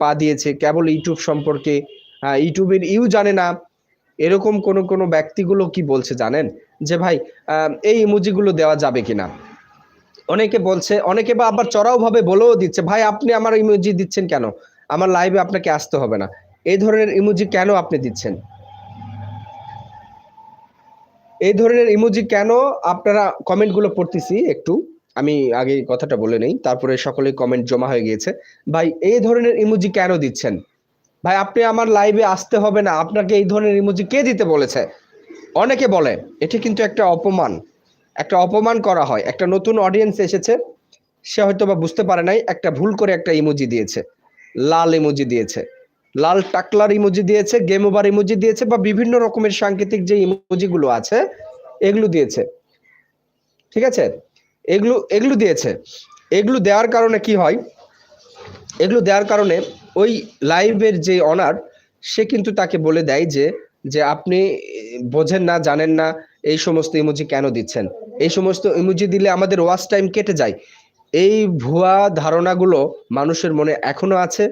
পা দিয়েছে কেবল ইউটিউব সম্পর্কে, ইউটিউবের জানে না, এরকম কোনো ব্যক্তিগুলো কি বলছে জানেন, যে ভাই এই ইমোজিগুলো দেওয়া যাবে কিনা। অনেকে বলছে, অনেকে বা আবার চড়াও ভাবে বলেও দিচ্ছে, ভাই আপনি আমার ইমোজি দিচ্ছেন কেন, আমার লাইভে আপনাকে আসতে হবে না, এই ধরনের ইমোজি কেন আপনি দিচ্ছেন, এই ধরনের ইমোজি কেন আপনারা, কমেন্টগুলো পড়তেছি একটু, আমি আগে কথাটা বলে নেই, তারপরে সকলেই কমেন্ট জমা হয়ে গিয়েছে। ভাই এই ধরনের ইমোজি কেন দিচ্ছেন, ভাই আপনি আমার লাইভে আসতে হবে না, আপনাকে এই ধরনের ইমোজি কে দিতে বলেছে। অনেকে বলে এটি কিন্তু একটা অপমান, একটা অপমান করা হয়, একটা নতুন অডিয়েন্স এসেছে, সে হয়তো বা বুঝতে পারে নাই, একটা ভুল করে একটা ইমোজি দিয়েছে, লাল ইমোজি দিয়েছে, লাল টাকলার ইমোজি দিয়েছে, গেম ওভার ইমোজি দিয়েছে, বা বিভিন্ন রকমের সাংকেতিক যে ইমোজিগুলো আছে এগুলো দিয়েছে, ঠিক আছে, এগুলো এগুলো দিয়েছে। এগুলো দেওয়ার কারণে কি হয়, এগুলো দেওয়ার কারণে ওই লাইভের যে অনার, সে কিন্তু তাকে বলে দেয় যে যে আপনি বোঝেন না, জানেন না এই সমস্ত ইমোজি কেন দিচ্ছেন, এই সমস্ত ইমোজি দিলে আমাদের ওয়াচ টাইম কেটে যায়। এই ভুয়া ধারণাগুলো মানুষের মনে এখনো আছে,